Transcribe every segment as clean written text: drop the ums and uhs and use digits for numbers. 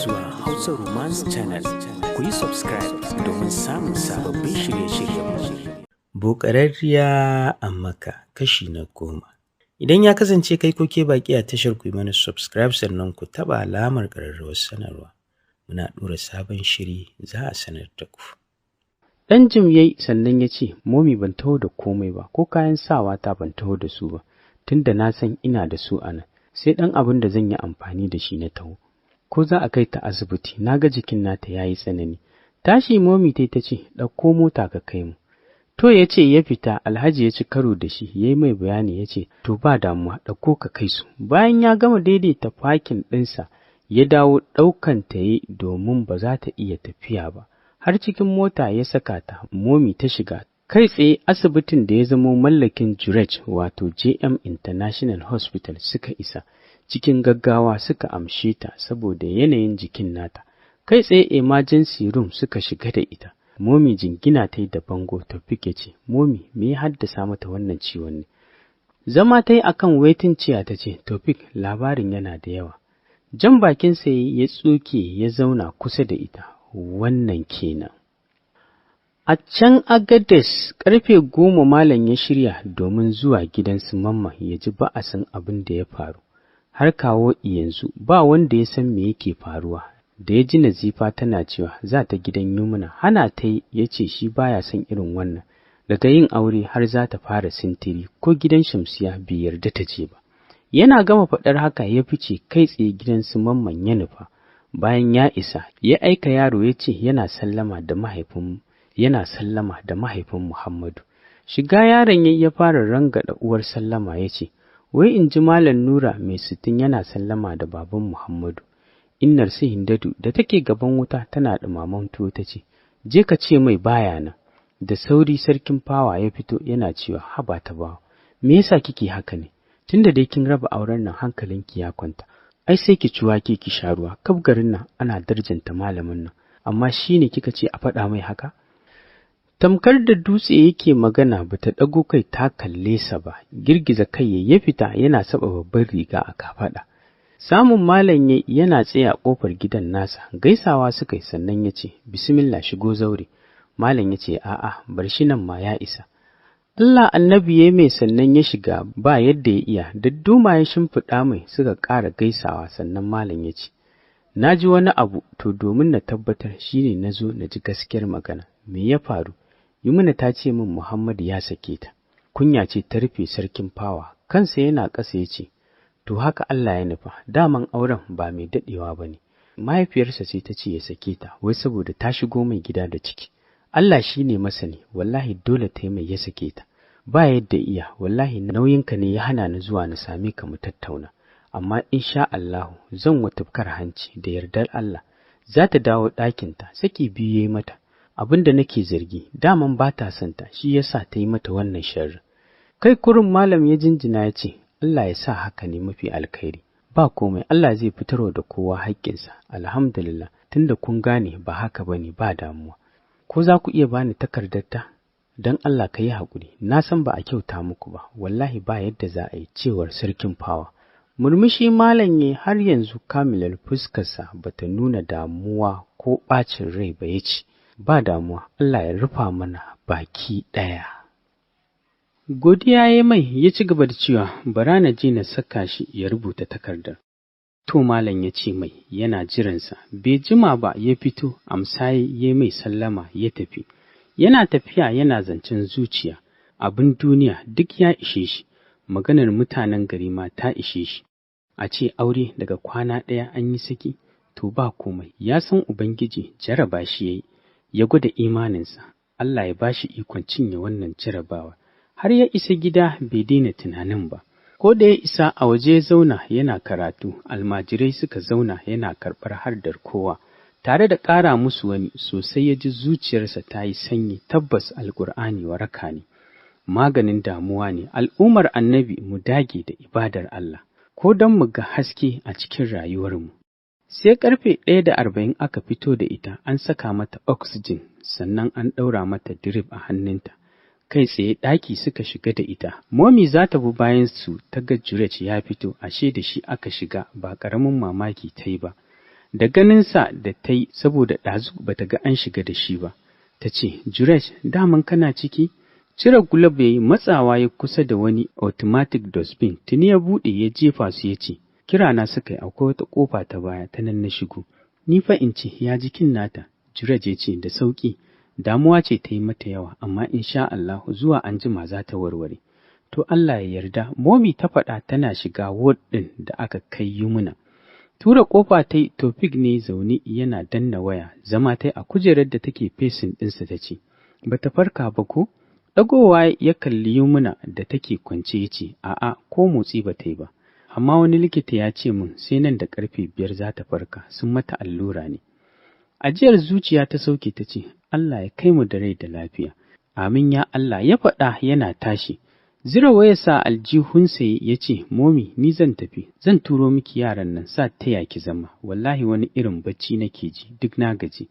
zuwa Hausa Romance Channel. Ku yi subscribe domin samun sababbin shirye-shiryenmu. Boƙararriya a Makka kashi na 10. Idan ya kasance kai ko ke baki a tashar, ku yi mana subscribe sannan ku taɓa alamar ƙararrawar sanarwa. Muna ɗora sabon shiri za a sanar da ku. Ɗan jim yayi sannan ya ce, Momi ban taho da komai ba, ko kayan sawa ta ban taho da su ba, tunda na san ina da su a nan, sai ɗan abin da zan yi amfani da shi na taho. Ko za a kai ta asibiti, na ga jikin nata ya yi tsanani. Tashi Momi ta ce, ɗauko mota ka kai mu. To ya ce ya fita, Alhaji ya ci karo da shi, ya yi mai bayani ya ce, to ba damuwa, ɗauko ka kai su. Bayan ya gama daidaita fakin ɗinsa, ya dawo ɗaukan ta yi domin ba za ta iya tafiya ba. Har cikin mota ya saka ta, Momi ta shiga. Kai tsaye asibitin da ya zamo mallakin Jurej wato JM International Hospital suka isa. Cikin gaggawa suka amshe ta saboda yanayin jikin nata. Kai tsaye emergency room suka shiga da ita. Momi jingina ta yi da bango. Taufik ya ce, Momi, me ya haddasa mata wannan ciwon ne? Zama ta yi a kan waiting chair ta ce, Taufik, labarin yana da yawa. Jan bakinsa ya tsoke ya zauna kusa da ita. Wannan kenan. A can Agades karfe 10 malam ya shirya domin zuwa gidan su Mamman ya ji ba'asin abin da ya faru. Har kawo yanzu ba wanda ya san me yake faruwa. Da ya ji Nazifa tana cewa za ta gidan Yumna, hana ta yi ya ce shi baya son irin wannan. Daga yin aure har za ta fara sintiri ko gidan Shamsiya bai yarda ta je ba. Yana gama faɗar haka ya fice kai tsaye gidan su Mamman ya nufa. Bayan ya isa, ya aika yaro ya ce yana sallama da mahaifin Muhammadu. Shiga yaron ya fara rangada uwar sallama ya ce, wai in ji Malam Nura mai sittin yana sallama da baban Muhammadu. Innar su Hindatu da take gaban wuta tana ɗumaman tuwo ta ce, je ka ce mai baya nan. Da sauri sarkin fawa ya fito yana cewa, haba ta bawa, me yasa kike haka ne? Tunda dai kin raba auren nan hankalinki ya kwanta. Ai sai ki ci wake ki sha ruwa, kaf garin nan ana darjanta malamin nan, amma shine kika ce a faɗa mai haka? Tamkar da dutse yake magana, bata ɗago kai ta kalle sa ba, girgiza kai ya fita yana saba babban riga a kafaɗa. Samun malam yana tsaye a ƙofar gidan nasa, gaisawa suka yi sannan ya ce, bismillah shigo zaure. Malam ya ce, a'a bar shi nan ma ya isa. Allah annabi ya mai sannan ya shiga ba yadda ya iya, dadduma ya shimfiɗa mai suka ƙara gaisawa sannan malam ya ce, na ji wani abu, to domin na tabbatar shi ne na zo na ji gaskiyar magana. Me ya faru? Yumna ta ce min Muhammadu ya sake ta. Kunya ce ta rufe sarkin fawa, kansa yana ƙasa ya ce, to haka Allah ya nufa, daman auren ba mai daɗewa ba ne. Mahaifiyarsa ce ta ce ya sake ta, wai saboda ta shigo mai gida da ciki. Allah shi ne masani, wallahi dole ta yi mai ya sake ta. Ba yadda iya, wallahi nauyinka ne ya hana ni zuwa na same ka mu tattauna. Amma insha Allahu zan wa tufkar hanci da yardar Allah. Za ta dawo ɗakinta, saki biyu ya yi mata. Abin da nake zargi, daman ba ta son ta, shi yasa ta yi mata wannan sharri. Kai kurin malam ya jinjina ya ce, Allah ya sa haka ne mafi alkhairi. Ba komai, Allah zai fitarwa da kowa haƙƙinsa. Alhamdulillah, tunda kun gane ba haka bane, ba damuwa. Ko za ku iya bani takardarta? Don Allah ka yi haƙuri, na san ba a kyauta muku ba, wallahi ba yadda za a yi, cewar sarkin fawa. Murmushi malam ya har yanzu kamilar fuskarsa ba ta nuna damuwa ko ɓacin rai ba ya ce, ba damuwa, Allah ya rufa mana baki ɗaya. Godiya ya mai ya ci gaba da cewa, bara na je na saka shi ya rubuta takardar. To malam ya ce mai yana jiransa, bai jima ba ya fito, amsaye ya mai sallama ya tafi. Yana tafiya yana zancen zuciya, abin duniya duk ya ishe shi, maganar mutanen gari ma ta ishe shi. A ce aure daga kwana ɗaya an yi saki, to ba komai, ya san Ubangiji jaraba shi ya yi, ya gwada imaninsa, Allah ya ba shi ikon cinye wannan jarabawa. Har ya isa gida bai daina tunanin ba. Ko da ya isa a waje ya zauna yana karatu, almajirai suka zauna yana karɓar hardar kowa, tare da ƙara musu wani sosai ya ji zuciyarsa ta yi sanyi. Tabbas Alƙur'ani waraka ne, maganin damuwa ne. Al'ummar annabi mu dage da ibadar Allah, ko don mu ga haske a cikin rayuwarmu. Sai ƙarfe 1:40 aka fito da ita, an saka mata oxygen, sannan an ɗaura mata drip a hannunta. Kai tsaye ɗaki suka shiga da ita. Momi za ta bi bayan su ta ga Jurej ya fito, ashe da shi aka shiga, ba ƙaramin mamaki ta yi ba. da ganinsa da ta yi saboda ɗazu ba ta ga an shiga da shi ba. Ta ce, Jurej, daman kana ciki? Cire gulab ya yi matsawa ya kusa da wani automatic dustbin, tuni ya buɗe ya jefa su ya ce, kira na suka yi akwai wata ƙofa ta baya ta nan na shigo. Ni fa in ce, ya jikin nata? Jurej ya ce, da sauƙi, damuwa ce ta yi mata yawa, amma insha Allah zuwa anjima za ta warware. To Allah ya yarda, Momi ta faɗa tana shiga ward ɗin da aka kai Yumna. Tura ƙofa ta yi, Tofik ne zaune yana danna waya, zama ta yi a kujerar da take fesin ɗinsa ta ce, ba ta farka ba ko? Ɗagowa ya kalli Yumna da take kwance ya ce, a'a ko motsi ba ta yi ba, amma wani likita ya ce min sai nan da ƙarfe 5 za ta farka, sun mata allura ne. Ajiyar zuciya ta sauke ta ce, Allah ya kai mu da rai da lafiya. Amin ya Allah, ya faɗa yana tashi. Zira wayarsa aljihunsa ya ce, Momi, ni zan tafi, zan turo miki yaran nan sa taya ki zama, wallahi wani irin bacci nake ji, duk na gaji.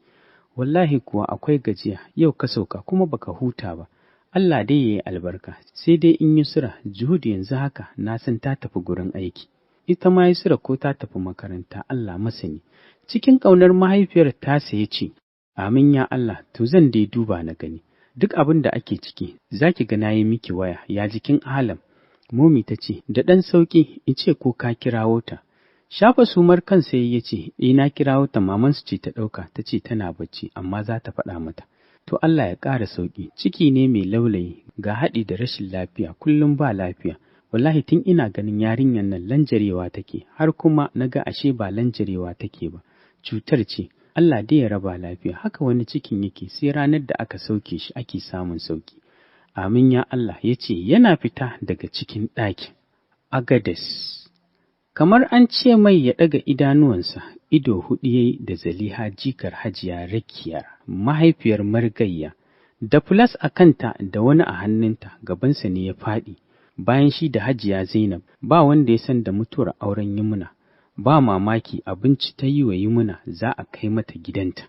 Wallahi kuwa akwai gajiya, yau ka sauka kuma baka huta ba. Allah dai ya yi albarka, sai dai in Yusra, Juhud yanzu haka na san ta tafi gurin aiki. Ita ma Yusra ko ta tafi makaranta, Allah masani. Cikin ƙaunar mahaifiyar tasa ya ce, Amin ya Allah, to zan dai duba na gani. Duk abin da ake ciki, za ki ga na yi miki waya, ya jikin Alam. Momi ta ce, da ɗan sauƙi, in ce ko ka kirawo ta. Shafa sumar kansa ya ce, na kirawo ta, mamansu ce ta ɗauka, ta ce tana bacci, amma za ta faɗa mata. To Allah ya ƙara sauƙi, ciki ne mai laulayi, ga haɗi da rashin lafiya, kullum ba lafiya. Wallahi tun ina ganin yarinyar nan lanjarewa take, har kuma na ga ashe ba lanjarewa take ba, cutar ce. Allah dai ya raba lafiya, haka wani cikin yake sai ranar da aka sauke shi ake samun sauki. Amin ya Allah, ya ce yana fita daga cikin ɗakin. Agades. Kamar an ce mai ya ɗaga idanuwansa, ido huɗu yayi da Zaliha jikar Hajiya Rakiya, mahaifiyar Margayya, da fulas a kanta da wani a hannunta, gabansa ne ya faɗi. Bayan shi da Hajiya Zainab, ba wanda ya san da mutuwar auren Yumna. Ba mamaki abinci ta yi wa Yumna za a kai mata gidanta.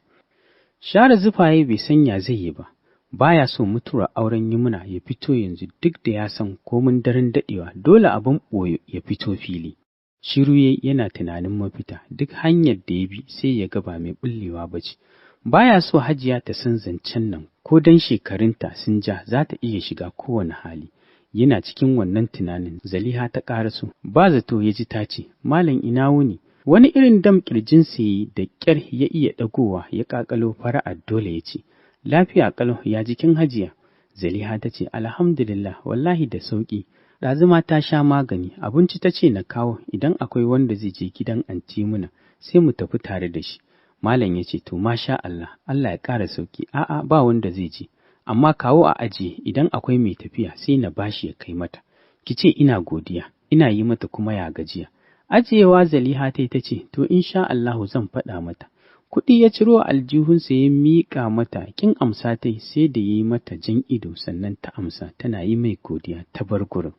Share zufaye bai sanya zai yi ba, baya so mutuwar auren Yumna ya fito yanzu duk da ya san komin daren daɗewa dole abin ɓoye ya fito fili. Shiru yana tunanin mafita, duk hanyar da ya bi sai ya ga ba mai bullewa ba ce. Baya so Hajiya ta san zancen nan, ko dan shekarunta sun ja za ta iya shiga kowane hali. Yana cikin wannan tunanin, Zaliha ta ƙaraso, ba zato ya ji ta ce, Malam ina wuni, wani irin dam ƙirjinsa yi da ƙyar ya iya ɗagowa ya ƙaƙalo fara'ar dole ya ce, lafiya ƙalau ya jikin Hajiya. Zaliha ta ce, alhamdulillah, wallahi da sauƙi, ɗazuma ta sha magani, abinci ta ce na kawo, idan akwai wanda zai je gidan anti Muna, sai mu tafi tare da shi. Malam ya ce, to masha Allah, Allah ya ƙara sauƙi, a'a ba wanda zai je. Amma kawo a ajiye, idan akwai mai tafiya sai na bashi ya kai mata. Ki ce ina godiya, ina yi mata kuma ya gajiya. Ajiyewa Zaliha ta ce, to insha Allahu zan faɗa mata. Kuɗi ya ciro aljihunsa ya miƙa mata, kin amsa sai da ya yi mata jan ido sannan ta amsa tana yi mai godiya ta bar gurin.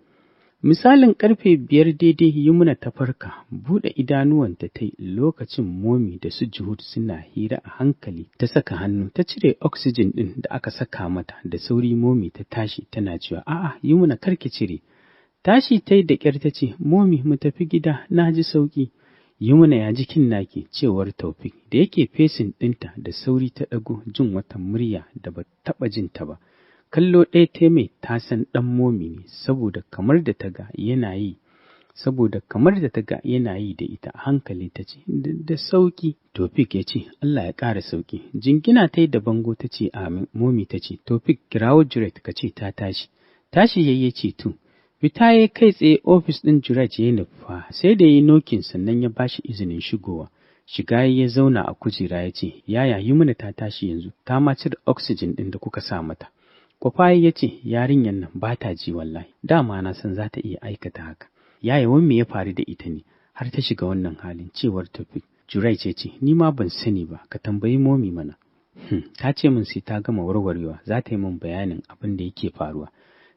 Misalin ƙarfe 5 daidai Yumna ta farka, buɗe idanuwanta ta yi lokacin Momi da su Juhud suna hira a hankali, ta saka hannu ta cire oxygen ɗin da aka saka mata, da sauri Momi ta tashi tana cewa, a'a Yumna karki cire. Tashi ta yi da ƙyar ta ce, Momi mu tafi gida, na ji sauƙi. Yumna ya jikin naki, cewar Taufik da yake fesin ɗinta, da sauri ta ɗago jin wata murya da ba taɓa jin ta ba. Kallo ɗaya ta mai ta san ɗan Momi ne, saboda kamar da ta ga yana yi da ita a hankali ta ce, da sauƙi. Tofik ya ce, Allah ya ƙara sauƙi. Jingina ta yi da bango ta ce, amin. Momi ta ce, Tofik kirawo Juret ka ce ta tashi. Tashi ya ce, to. Fita ya kai tsaye ofis ɗin Juret ya nufa, sai da ya yi nokin sannan ya bashi izinin shigowa. Shiga ya zauna a kujera ya ce, yaya Yumna ta tashi yanzu, ta ma cire oxygen ɗin da kuka sa mata. Kwafaye ya ce, yarinyar nan ba ta ji wallahi, dama na san za ta iya aikata haka. Yaya wani me ya faru da ita ne, har ta shiga wannan halin, cewar Tofik. Jurai ce, ni ma ban sani ba, ka tambayi Momi mana. Ta ce min sai ta gama warwarewa, za ta yi min bayanin abin da yake faruwa.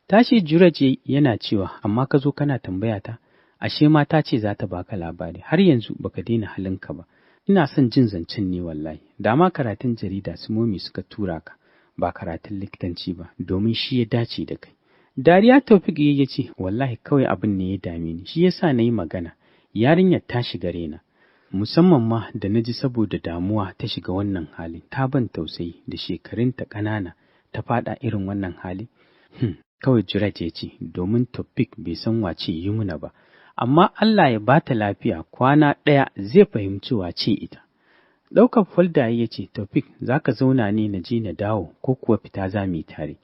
Tashi Jurai yana cewa, amma ka zo kana tambaya ta, ashe ma ta ce za ta baka labari, har yanzu baka daina halinka ba. Ina son jin zancen ne wallahi, dama karatun jarida su Momi suka tura ka. Ba karatun likitanci ba, domin shi ya dace da kai. Dariya Taufik ya ce, wallahi kawai abin ne ya dame ni, shi yasa na yi magana, yarinyar ta shiga raina. musamman ma da na ji saboda damuwa ta shiga wannan halin, ta ban tausayi da shekarunta ƙanana ta faɗa irin wannan hali. Kawai Juret ya ce, domin Taufik bai san wace Yumna ba, amma Allah ya ba ta lafiya, kwana ɗaya zai fahimci wace ita. Ɗaukar folda ya ce, Taufik, za ka zauna ne na je na dawo ko kuwa fita za mu yi tare?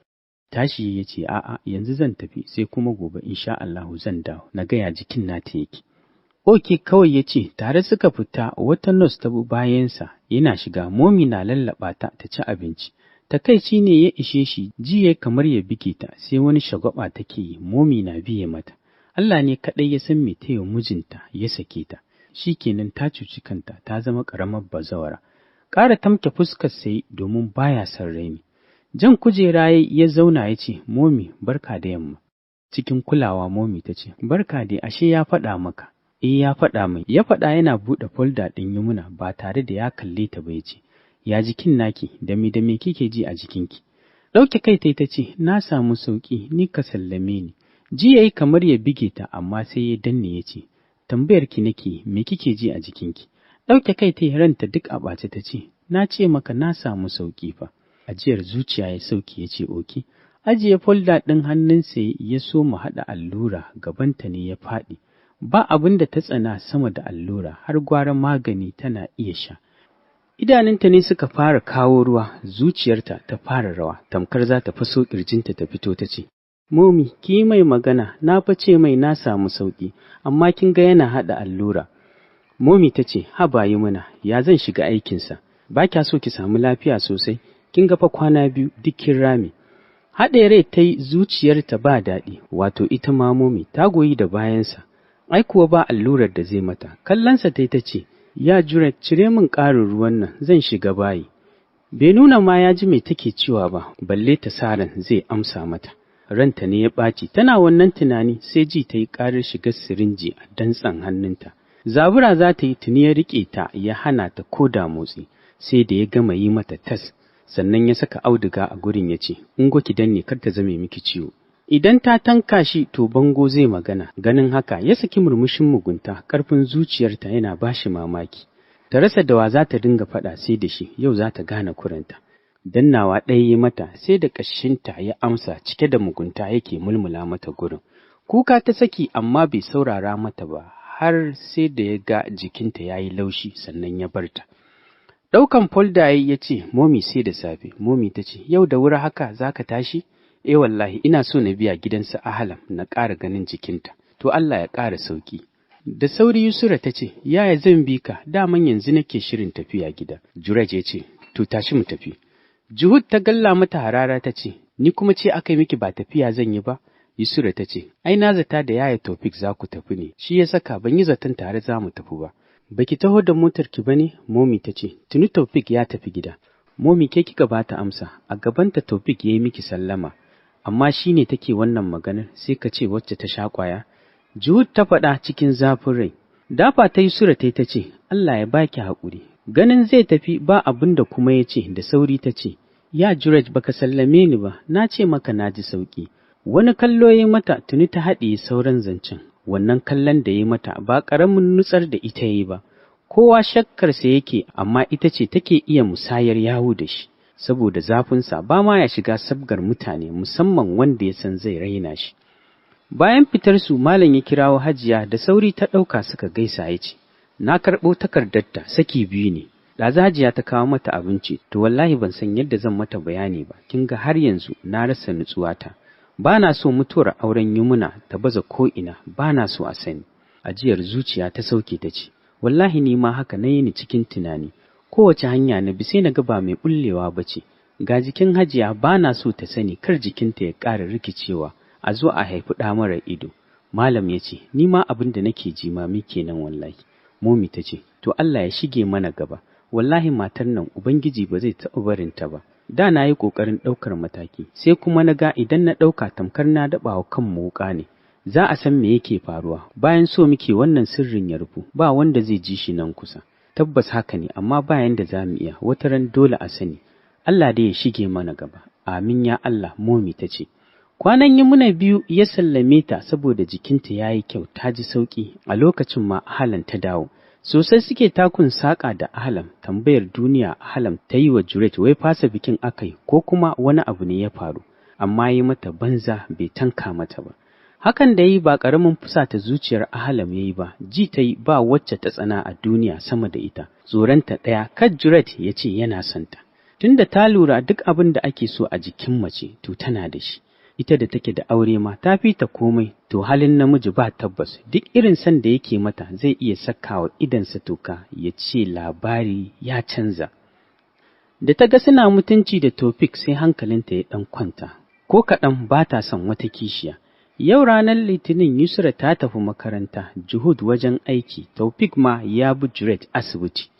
Tashi ya ce, a'a, yanzu zan tafi, sai kuma gobe insha Allahu zan dawo, na gaya jikin nata yake. Oke kawai ya ce, tare suka fita, wata nurse ta bi bayansa, yana shiga, Momi na lallaɓa ta ci abinci. Takaici ne ya ishe shi, jiya kamar ya bige ta, sai wani shagwaba take yi, Momi na biye mata. Allah ne kaɗai ya san me ta yi mijinta ya sake ta, shi kenan ta cuci kanta, ta zama ƙaramar bazawara. Ƙara tamke fuskar sai domin baya son raini. Jan kujera ya zauna ya ce, Momi, barka da yamma. Cikin kulawa Momi ta ce, barka dai, ashe ya faɗa maka. Ya faɗa mai, ya faɗa yana buɗe folda ɗin Yumna ba tare da ya kalle ta ba ya ce, ya jikin naki, da me kike ji a jikinki? Ɗauke kai ta ce, na samu sauƙi, ni ka sallame ni. Ji yayi kamar ya bige ta, amma sai ya danne ya ce, tambayar ki nake, me kike ji a jikinki? Ɗauke kai ta ranta duk a ɓace ta ce, na ce maka na samu sauƙi fa. Ajiyar zuciya ya sauki ya ce, oke. Ajiye folda ɗin hannunsa ya so mu haɗa allura, gabanta ne ya faɗi. Ba abin da ta tsana sama da allura, har gwara magani tana iya sha. Idanunta ne suka fara kawo ruwa, zuciyarta ta fara rawa, tamkar za ta faso ƙirjinta ta fito ta ce, Momi, ki mai magana, na face mai na samu sauƙi, amma kin ga yana haɗa allura. Momi ta ce, haba Yumna, ya zan shiga aikinsa, ba kya so ki samu lafiya sosai, kin ga fa kwana biyu duk kin rame. Haɗe rai ta yi, zuciyarta ba daɗi, wato ita ma Momi ta goyi da bayansa, ai kuwa ba allurar da zai mata. Kallonsa ta ce, ya Juret, cire min ƙarin ruwan nan, zan shiga bayi. Bai nuna ma ya ji mai take cewa ba, balle ta sa ran zai amsa mata. Ranta ne ya ɓaci, tana wannan tunani sai ji ta yi ƙarar shigar sirinji a dantsan hannunta. Zabura za ta yi, tuni ya riƙe ta ya hana ta ko da motsi, sai da ya gama yi mata tas, sannan ya saka auduga a gurin ya ce, ungo ki danne kar ta zame miki ciwo. Idan ta tanka shi to bango zai magana, ganin haka ya saki murmushin mugunta, ƙarfin zuciyarta yana ba shi mamaki. Ta rasa da wa za ta dinga faɗa sai da shi, yau za ta gane kuranta. Dannawa ɗaya ya mata, sai da ƙashinta ya amsa cike da mugunta yake mulmula mata gurin. Kuka ta saki amma bai saurara mata ba, har sai da ya ga jikinta ya yi laushi sannan ya barta. Ɗaukan folda ya ce, Momi sai da safe. Momi ta ce, yau da wuri haka za ka tashi? Wallahi ina so na biya gidansa Ahalam na ƙara ganin jikinta, to Allah ya ƙara sauƙi. Da sauri Yusra ta ce, yaya zan bi ka, daman yanzu nake shirin tafiya gida. Juret ya ce, to tashi mu tafi. Juhud ta galla mata harara ta ce, ni kuma ce aka yi miki ba tafiya zan yi ba? Yusra ta ce, ai na zata da yaya Taufik za ku tafi ne, shi ya saka ban yi zaton tare za mu tafi ba. Baki taho da motar ki bane? Momi ta ce, tuni Taufik ya tafi gida. Momi ke kika ba ta amsa, a gabanta Taufik ya yi miki sallama, amma shi ne take wannan maganar, sai ka ce wacce ta sha ƙwaya. Juhud ta faɗa cikin zafin rai. Dafa ta Yusra ta ce, Allah ya baki haƙuri. Ganin zai tafi ba abin da kuma ya ce, da sauri ta ce, ya Juret, baka sallame ni ba, na ce maka na ji sauƙi. Wani kallo ya mata, tuni ta haɗiye sauran zancen. Wannan kallon da ya mata ba ƙaramin nutsar da ita yi ba. Kowa shakkarsa yake, amma ita ce take iya musayar yawo da shi, saboda zafinsa ba ma ya shiga sabgar mutane, musamman wanda ya san zai raina shi. Bayan fitarsu, Malam ya kirawo Hajiya, da sauri ta ɗauka suka gaisa ya ce, na karɓo takardarta saki biyu ne. Ɗazu Hajiya ta kawo mata abinci, to wallahi ban san yadda zan mata bayani ba, kin ga har yanzu na rasa nutsuwata. Ba na so mutuwar auren Yumna ta baza ko'ina, ba na so a sani. Ajiyar zuciya ta sauke ta ce, wallahi ni ma haka na yi ni cikin tunani, kowace hanya na bi sai na ga ba mai bullewa ba ce. Ga jikin Hajiya ba na so ta sani, kar jikinta ya ƙara rikicewa, a zo a haifi ɗa mara ido. Malam ya ce, ni ma abin da nake jimami kenan wallahi. Momi ta ce, to Allah ya shige mana gaba, wallahi matar nan Ubangiji ba zai taɓa barinta ba. Da na yi ƙoƙarin ɗaukar mataki, sai kuma na ga idan na ɗauka tamkar na daɓa wa kanmu wuƙa ne. Za a san me yake faruwa, bayan so muke wannan sirrin ya rufu, ba wanda zai ji shi nan kusa. Tabbas haka ne, amma bayan da za mu iya, wata ran dole a sani. Allah dai ya shige mana gaba. Amin ya Allah, Momi ta ce. Kwanan Yumna biyu ya sallame ta saboda jikinta ya yi kyau, ta ji sauƙi, a lokacin ma Ahalan ta dawo. Sosai suke takun saƙa da Ahlam, tambayar duniya Ahlam ta yi wa Juret wai fasa bikin akai ko kuma wani abu ne ya faru, amma yi mata banza bai tanka mata ba. Hakan da yi ba ƙaramin fusata zuciyar Ahlam ya yi ba, ji ta yi ba wacce ta tsana a duniya sama da ita, tsoronta ɗaya kad Juret ya ce yana santa. Tunda ta lura duk abin da ake so a jikin mace to tana da shi. Ita da take da aure ma ta fi ta komai, to halin namiji ba tabbas, duk irin san da yake mata zai iya sakawa idansa toka ya ce labari ya canza. Da ta ga suna mutunci da Tofik sai hankalinta ya ɗan kwanta, ko kaɗan ba ta son wata kishiya. Yau ranar Litinin Yusra ta tafi makaranta, Juhud wajen aiki, Tofik ma ya bi Juret asibiti.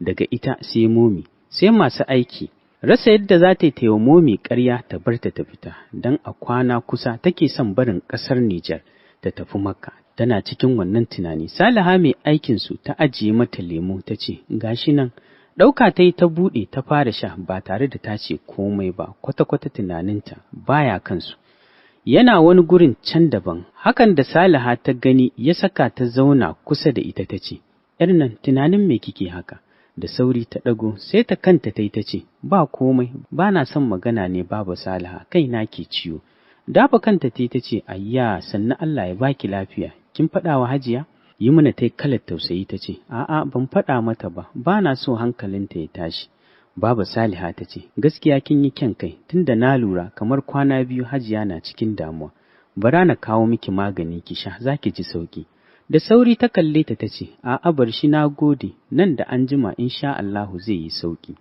Daga ita sai Momi, sai masu aiki. Rasa yadda za ta yi taiwa Momi ƙarya ta bar ta fita, don a kwana kusa take son barin ƙasar Nijar ta tafi Makka. Tana cikin wannan tunani, Salaha mai aikinsu ta ajiye mata lemo ta ce, gashi nan, ɗauka ta yi ta buɗe ta fara sha ba tare da ta ce komai ba, kwata-kwata tunaninta baya kansu. Yana wani gurin can daban, hakan da Salaha ta gani ya saka ta zauna kusa da ita ta ce, ‘yar nan tunanin me kike haka?’ Da sauri ta ɗago, sai ta kanta ta yi ta ce, ba komai, ba na son magana ne babu Salaha, kai na ke ciwo. Dafa kanta ta yi ta ce, ayya, sannan Allah ya baki lafiya, kin faɗa wa Hajiya? Yi mana ta yi kalar tausayi ta ce, a'a ban faɗa mata ba, ba na so hankalinta ya tashi. Baba Saliha ta ce, gaskiya kin yi kyan kai, tunda na lura kamar kwana biyu Hajiya na cikin damuwa. Bara na kawo miki magani ki sha, za ki ji sauki. Da sauri ta kalle ta ce, a'a bar shi na gode, nan da an jima insha Allahu zai yi sauki.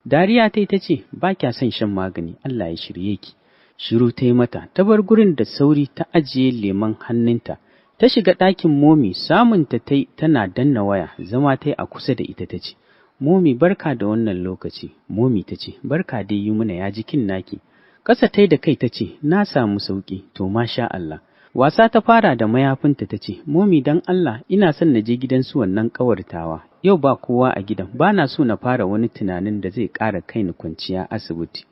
Dariya ta ce, ba kya son shan magani, Allah ya shirye ki. Shiru ta yi mata, ta bar gurin da sauri ta ajiye lemon hannunta. Ta shiga ɗakin Momi, samunta ta yi tana danna waya, zama ta yi a kusa da ita ta ce, Momi barka da wannan lokaci. Momi ta ce, barka dai yi muna ya jikin naki. Kasa ta yi da kai ta ce, na samu sauki, to masha Allah. Wasa ta fara da mayafinta ta ce, Momi dan Allah ina son na je gidan su wannan ƙawartawa. Yau ba kowa a gidan, ba na so na fara wani tunanin da zai ƙara kai ni kwanciya asibiti.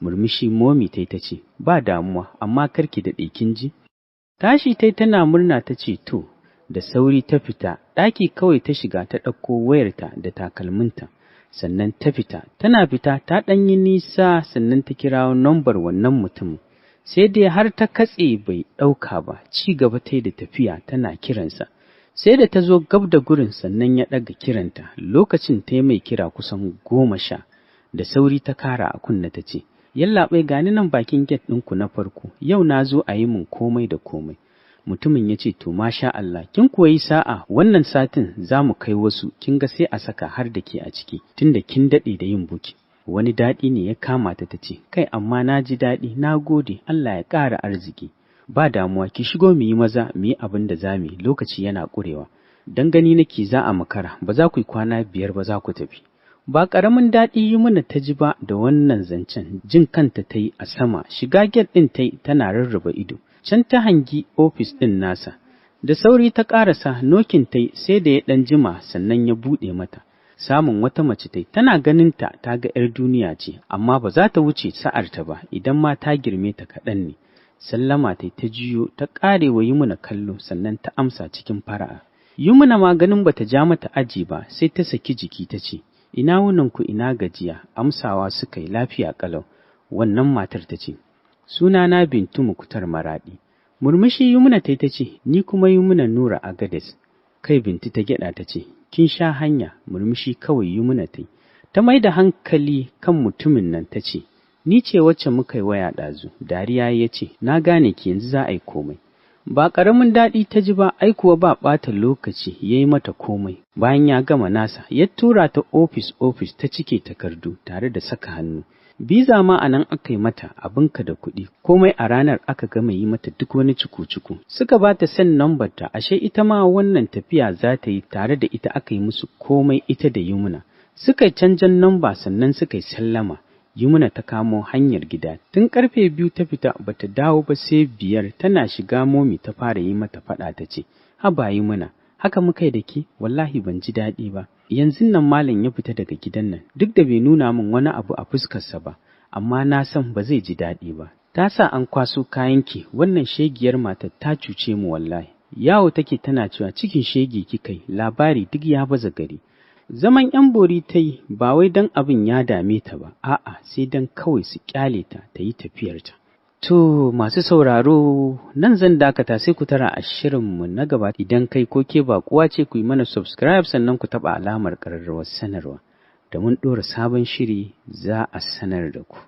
Murmushi Momi ta ce, ba damuwa, amma karki daɗe kin ji. Tashi tana murna ta ce, to, da sauri ta fita, ɗaki kawai ta shiga ta ɗauko wayarta da takalminta, sannan ta fita, tana fita ta ɗanyi nisa sannan ta kirawo nambar wannan mutumin. Sai dai har ta katse bai ɗauka ba, ci gaba ta yi da tafiya tana kiransa. Sai da ta zo gab da gurin sannan ya ɗaga kiranta, lokacin ta yi mai kira kusan 10. Da sauri ta kara a kunna ta ce, yallaɓai gani nan bakin gate ɗinku na farko, yau na zo a yi min komai da komai. Mutumin ya ce, to masha Allah, kin kuwa yi sa'a, wannan satin za mu kai wasu, kin ga sai a saka har da ke a ciki, tunda kin daɗe da yin buki. Wani daɗi ne ya kama ta ce, kai amma na ji daɗi, na gode, Allah ya ƙara arziki. Ba damuwa, ki shigo mu yi maza, mu yi abin da za mu yi, lokaci yana ƙurewa. Dan gani nake za a makara, ba za ku yi kwana 5 ba za ku tafi. Ba ƙaramin daɗi yi mana ta ji ba da wannan zancen, jin kanta ta yi a sama, shiga gate ɗin ta yi tana rarraba ido. Can ta hangi ofis ɗin nasa, da sauri ta ƙarasa nokin ta yi sai da ya ɗan jima sannan ya buɗe mata. Samun wata mace ta yi, tana ganinta ta ga 'yar duniya ce, amma ba za ta wuce sa'arta ba idan ma ta girme ta kaɗan ne. Sallama ta yi ta jiyo ta ƙare wa Yumuna kallo sannan ta amsa cikin fara'a. Yumuna ma ganin ba ta ja mata aji ba sai ta saki jiki ta ce, ina wunanku ina gajiya, amsawa suka yi lafiya ƙalau. Wannan matar ta ce, sunana Bintu Muktar Maraɗi. Murmushi Yumuna ta ce, ni kuma Yumuna Nura Agades. Kai Bintu ta gyaɗa ta ce, kin sha hanya. Murmushi kawai Yumuna ta yi. Ta mai da hankali kan mutumin nan ta ce, ni ce wacce muka yi waya ɗazu. Dariya ya ce, na gane ki yanzu za a yi komai. Ba ƙaramin daɗi ta ji ba, ai kuwa ba ɓata lokaci ya yi mata komai. Bayan ya gama nasa, ya tura ta ofis ta cike takardu tare da saka hannu. Biza ma a nan aka yi mata abinka da kuɗi, komai a ranar aka gama yi mata duk wani cuku-cuku. Suka ba ta san nambarta, ashe ita ma wannan tafiya za ta yi tare da ita aka yi musu komai ita da Yumuna. Suka yi canjan namba sannan suka yi sallama. Yumuna ta kamo hanyar gida, tun karfe 2 ta fita bata dawo ba sai 5 tana shiga Momi ta fara yi mata faɗa ta ce, haba Yumuna, haka muka yi da ke, wallahi ban ji daɗi ba. Yanzu nan malam ya fita daga gidan nan, duk da bai nuna min wani abu a fuskarsa ba, amma na san ba zai ji daɗi ba. Ta sa an kwaso kayanki, wannan shegiyar matar ta cuce mu wallahi. yawo take tana cewa cikin shege kikai, labari duk ya baza gari. Zaman 'yan bori ta yi ba wai don abin ya dame ta ba, a'a sai don kawai su ƙyale ta ta yi tafiyarta. To masu sauraro nan zan dakata, sai ku tara a shirinmu na gaba. Idan kai ko ke baƙuwa ce, ku yi mana subscribe sannan ku taɓa alamar ƙararrawar sanarwa. Da mun ɗora sabon shiri za a sanar da ku.